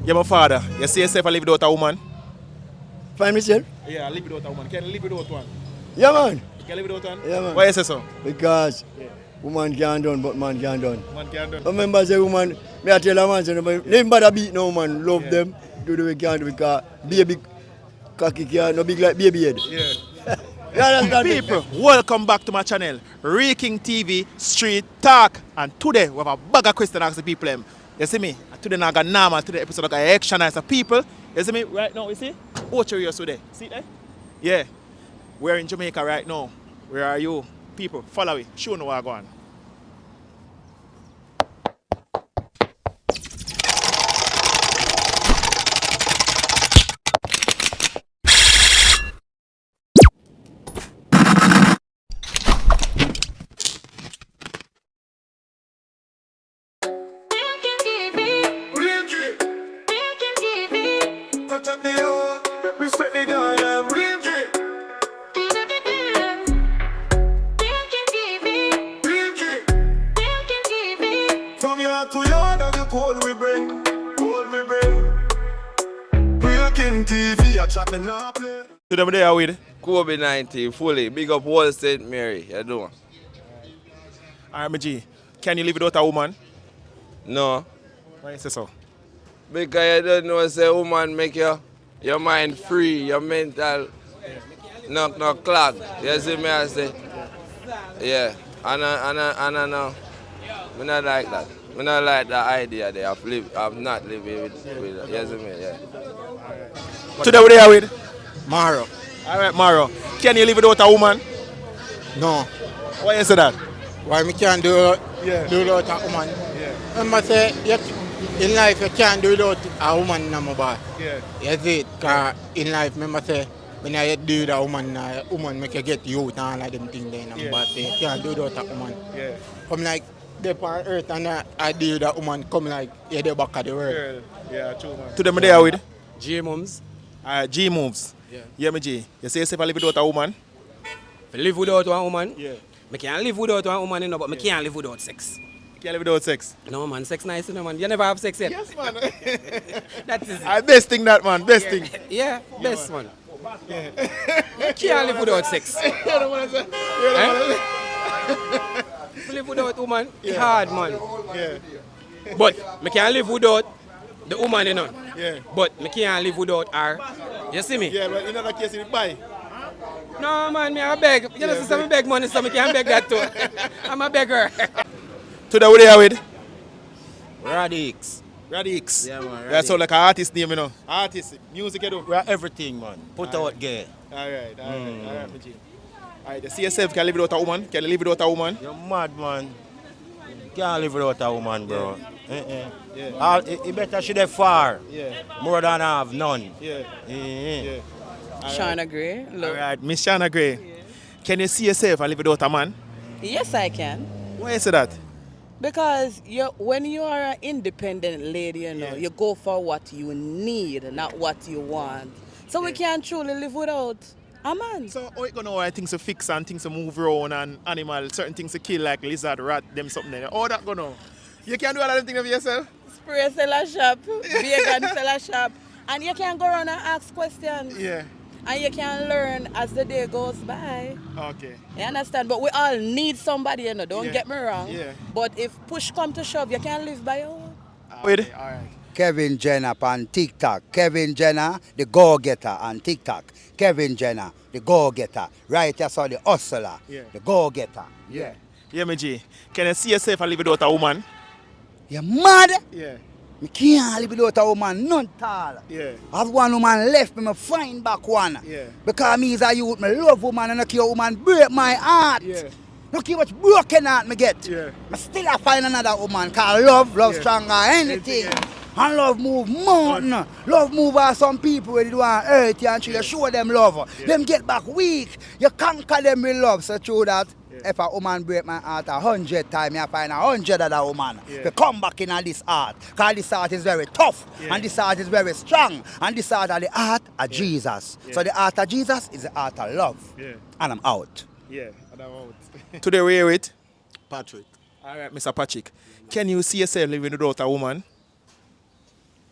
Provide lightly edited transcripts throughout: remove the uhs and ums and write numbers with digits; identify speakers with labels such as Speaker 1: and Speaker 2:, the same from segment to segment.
Speaker 1: You're my father. You see yourself I live without a woman?
Speaker 2: Find myself?
Speaker 1: Yeah, I live without a woman. Can you live without one?
Speaker 2: Yeah, man.
Speaker 1: Can you live without one?
Speaker 2: Yeah, man.
Speaker 1: Why you say so?
Speaker 2: Because woman can't done, but man can't done.
Speaker 1: Man can't done.
Speaker 2: Remember, say woman, me I tell a man, say, never bother beat no man. Love them. Do the way you can do because baby cocky can't no big like baby head.
Speaker 1: Yeah.
Speaker 2: You understand?
Speaker 1: People, welcome back to my channel, RealkingTv Street Talk. And today we have a bag of questions to ask the people. You see me? Today I got normal. Today episode I got action as a people. You see me? Right now, you see? Watch your ears today. See that? Yeah. We're in Jamaica right now. Where are you? People, follow me. Show me where I'm going. Today we there with
Speaker 3: COVID-19 fully. Big up Wall St. Mary. You doing?
Speaker 1: Alright, my G. Can you live without a woman?
Speaker 3: No.
Speaker 1: Why you say so?
Speaker 3: Because you don't know, say woman make your mind free, your mental no clog. You see me I say? Yeah. And I know. I not like that. I not like the idea there of not living with you see me, yeah.
Speaker 1: Today we there with
Speaker 4: Maro.
Speaker 1: Alright, Maro. Can you live without a woman?
Speaker 4: No.
Speaker 1: Why you say that?
Speaker 4: Why me can't do without a woman?
Speaker 1: Yeah.
Speaker 4: Remember say in life you can't do without a woman no more.
Speaker 1: Yeah.
Speaker 4: You see it? Cause in life remember say when you do with a woman make you get youth and all of them things then.
Speaker 1: Yeah.
Speaker 4: But you can't do without a woman.
Speaker 1: Yeah.
Speaker 4: Come like they on earth and I deal with a woman come like you're the back of the world.
Speaker 1: Girl. Yeah, true man. Today we there with
Speaker 5: J-Mums.
Speaker 1: G moves.
Speaker 5: Yeah.
Speaker 1: Yeah, my G. You say yourself I live without a woman?
Speaker 5: If you live without one woman,
Speaker 1: Yeah.
Speaker 5: I can't live without one woman, you know, but I can't live without sex.
Speaker 1: Can you live without sex?
Speaker 5: No man, sex nice, you know man. You never have sex yet.
Speaker 1: Yes, man.
Speaker 5: That is it.
Speaker 1: Best thing that, man. Best thing.
Speaker 5: Yeah, best one. I can't live without sex.
Speaker 1: You don't want to say?
Speaker 5: If you live without woman, it's hard man.
Speaker 1: Yeah.
Speaker 5: But I can't live without the woman, you know.
Speaker 1: Yeah.
Speaker 5: But I can't live without her. You see me?
Speaker 1: Yeah, but in that case, you buy.
Speaker 5: No man, I beg. You know, since I beg money, so I can't beg that too. I'm a beggar.
Speaker 1: Today we there with
Speaker 6: Radix.
Speaker 1: Radix.
Speaker 6: Yeah, man.
Speaker 1: That's all like an artist name, you know. Artist, music, you do.
Speaker 6: We are everything, man. Put out gay.
Speaker 1: Alright, my G. Alright, you see yourself, can you live without a woman? Can you live without a woman?
Speaker 6: You're mad, man. Can't live without a woman, bro.
Speaker 1: Yeah.
Speaker 6: It better she there far.
Speaker 1: Yeah.
Speaker 6: More than have none.
Speaker 1: Yeah.
Speaker 6: Yeah.
Speaker 7: Shauna Gray. Look.
Speaker 1: Alright, Miss Shana Gray. Can you see yourself and live without a man?
Speaker 7: Yes, I can.
Speaker 1: Why you say that?
Speaker 7: Because when you are an independent lady, you know, you go for what you need, not what you want. So we can't truly live without a man.
Speaker 1: So how you gonna know why things to fix and things to move around and animals, certain things to kill like lizard, rat, them something there. How that gonna know? You can do all of them things of yourself?
Speaker 7: Spray sell a shop, vegan sell a shop, and you can go around and ask questions.
Speaker 1: Yeah.
Speaker 7: And you can learn as the day goes by.
Speaker 1: Okay.
Speaker 7: You understand? But we all need somebody, you know, don't get me wrong.
Speaker 1: Yeah.
Speaker 7: But if push come to shove, you can live by your own.
Speaker 1: Wait. Alright.
Speaker 8: Kevin Jenner on TikTok. Kevin Jenner, the go-getter on TikTok. Kevin Jenner, the go-getter. Right, I saw the hustler, the go-getter.
Speaker 1: Yeah. Yeah, my G. Can you see yourself and live without a woman?
Speaker 8: You mad?
Speaker 1: Yeah.
Speaker 8: Me can't live without a woman, none at all.
Speaker 1: Yeah.
Speaker 8: I have one woman left, me find back one.
Speaker 1: Yeah.
Speaker 8: Because me is a youth, me love woman and I care woman break my heart.
Speaker 1: Yeah.
Speaker 8: Look how much broken heart me get.
Speaker 1: Yeah.
Speaker 8: I still I find another woman cause love stronger anything. And love move mountain. Love move as some people when they do on earth and you show them love. Them get back weak. You conquer them with love. So true that if a woman break my heart 100 times, I find 100 other woman to come back in this art. Because this art is very tough and this art is very strong. And this art is the art of Jesus. So the art of Jesus is the art of love. And I'm out.
Speaker 1: Yeah, and I'm out. Today we're here with
Speaker 6: Patrick.
Speaker 1: Alright, Mr. Patrick. Can you see yourself living without a woman?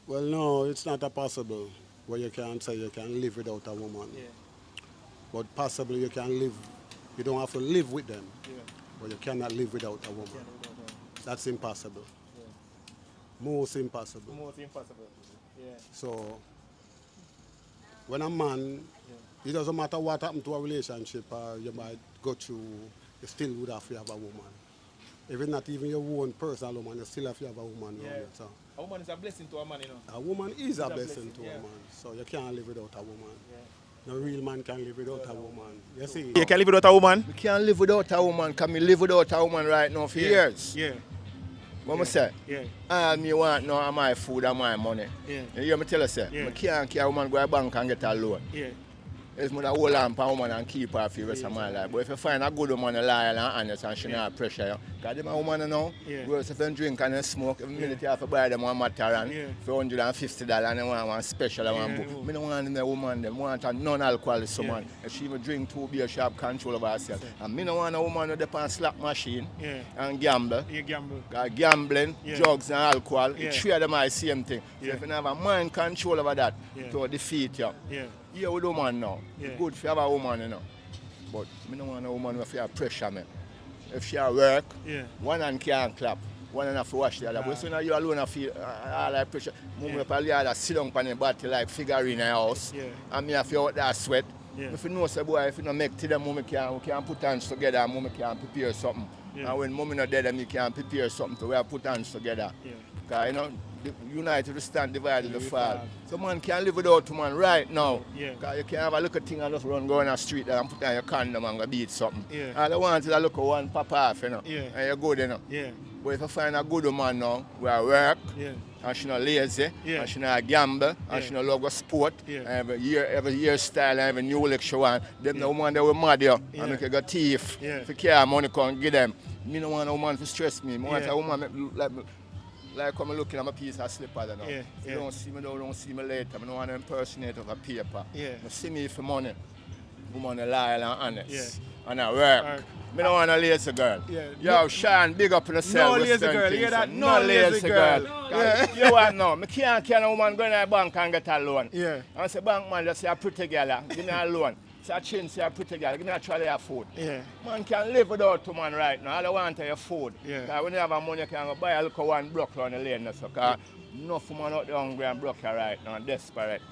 Speaker 9: Well, no, it's not a possible where you can say you can live without a woman.
Speaker 1: Yeah.
Speaker 9: But possibly you can live, you don't have to live with them,
Speaker 1: Yeah.
Speaker 9: but you cannot live without a woman. That's impossible. Most impossible.
Speaker 1: Most impossible. Yeah.
Speaker 9: So, when a man, it doesn't matter what happened to a relationship you might go through, you still would have to have a woman. Even not even your own personal woman, you still have to have a woman.
Speaker 1: Yeah.
Speaker 9: Around you, so.
Speaker 1: A woman is a blessing to a man, you know.
Speaker 9: A woman is a blessing to
Speaker 1: yeah.
Speaker 9: a man, so you can't live without a woman. No real man can live without a woman. You see?
Speaker 1: You can live without a woman?
Speaker 10: We can't live without a woman, because we live without a woman right now for years.
Speaker 1: Yeah.
Speaker 10: What I say?
Speaker 1: Yeah.
Speaker 10: All me want now are my food and my money.
Speaker 1: Yeah.
Speaker 10: You hear me tell you, say?
Speaker 1: Yeah.
Speaker 10: I can't carry a woman go to the bank and get a loan.
Speaker 1: Yeah.
Speaker 10: It's more hold on to a woman and keep her for the rest of my life. But if you find a good woman, loyal and honest, and she not pressure you, because them a woman now, whereas if you drink and you smoke, every minute you have to buy them one Mataran for $150 and they want one special one book. I don't want them woman, them want a non-alcoholic woman. If she even drink 2 beers, she have control over herself. And I don't want a woman who depends on slot machine and gamble.
Speaker 1: You gamble.
Speaker 10: Because gambling, drugs and alcohol, the three of them are the same thing. So if you don't have a mind control over that, to defeat you. Yeah, with a woman now. It's good if you have a woman, you know. But I don't want a woman who have pressure me. If she at work, one hand can't clap, one hand have to wash the other. But so now you alone feel all that pressure. Move up a other sit down on the body like figurine in the house. And me have to out there sweat. If you know, say, boy, if you don't make to them, we can put hands together and we can prepare something. And when mommy not dead, then we can prepare something to we put hands together. Because, you know, united we stand, divided we fall. So man can't live without woman right now. Because you can't have a little thing and just run go on the street there and put on your condom and go beat something. All you want is a look one pop off, you know. And you're good, you know. But if you find a good woman now, we are work, and she not lazy, and she not gamble, and she not love a sport, and every year style and every new look she want, them the woman that will mad you and make you go thief. If you care money come give them. Me don't want a woman to stress me. I want a woman like come looking at my piece of slipper, you know. If you don't see me, don't see me later. I don't want to impersonate of a paper. You see me for money. Woman loyal and honest. And I work. Me don't want a lazy girl. Yo, Sean, big up on yourself.
Speaker 1: No lazy girl, you hear that?
Speaker 10: No lazy girl. You want no? Me can't carry a woman going to the bank and get a loan. I say, bank man, just say a pretty girl, give me a loan. Say a chin, say a pretty girl, give me a trolley of food. Man can live without two man right now. All I want is your food. Because when you have money, you can go buy a little one block on the lane. Because enough woman out there hungry and broke right now and desperate.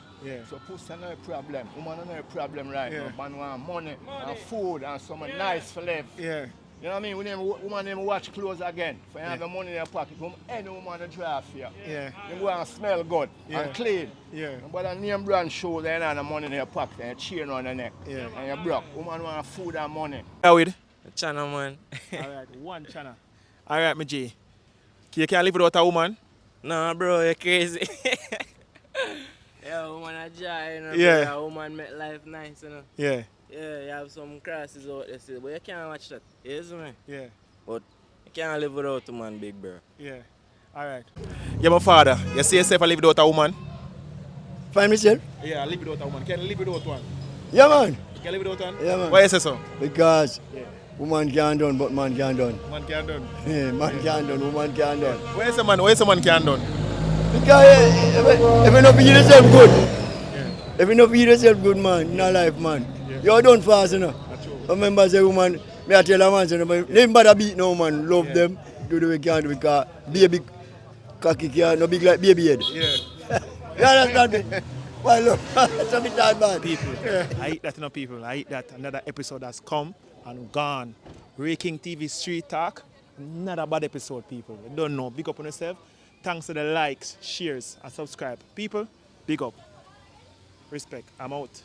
Speaker 10: So pussy no a problem. Woman no a problem right now. Man want money and food and something nice for live. You know what I mean? Woman never watch clothes again. If you have the money in your pocket, any woman to draft for you. You go and smell good and clean. But a name brand show that you have the money in your pocket and your chain on the neck. And you're broke. Woman want food and money.
Speaker 1: How with?
Speaker 11: Channel man.
Speaker 1: Alright, one channel. Alright, my G. You can't live without a woman?
Speaker 11: Nah, bro, you're crazy. Yeah, woman a joy, you know. A woman make life nice, you know. Yeah, you have some crosses out there, still, but you can't watch that. You see me? But you can't live without a man, big bro.
Speaker 1: Alright. You're my father. You see yourself live without a woman?
Speaker 2: Find myself?
Speaker 1: Yeah, live without a woman. Can you live without one?
Speaker 2: Yeah, man.
Speaker 1: You can live without one?
Speaker 2: Yeah, man.
Speaker 1: Why you say so?
Speaker 2: Because woman can't done, but man can't done.
Speaker 1: Man can't done?
Speaker 2: Man can't done, woman can't done.
Speaker 1: Why is a man can't done?
Speaker 2: Because if you don't feel yourself good, if you don't feel yourself good, man, in a life, man, you're done fast, you know. Remember, say, woman, I tell a man, say, never bother beat no man, love them, do the way you can do, because baby cocky can't, no big like baby head. You understand me? Well, look, that's a bit bad.
Speaker 1: People, I hate that, you know, people. I hate that. Another episode has come and gone. RealkingTv Street Talk, another bad episode, people. You don't know. Big up on yourself. Thanks to the likes, shares, and subscribe. People, big up. Respect. I'm out.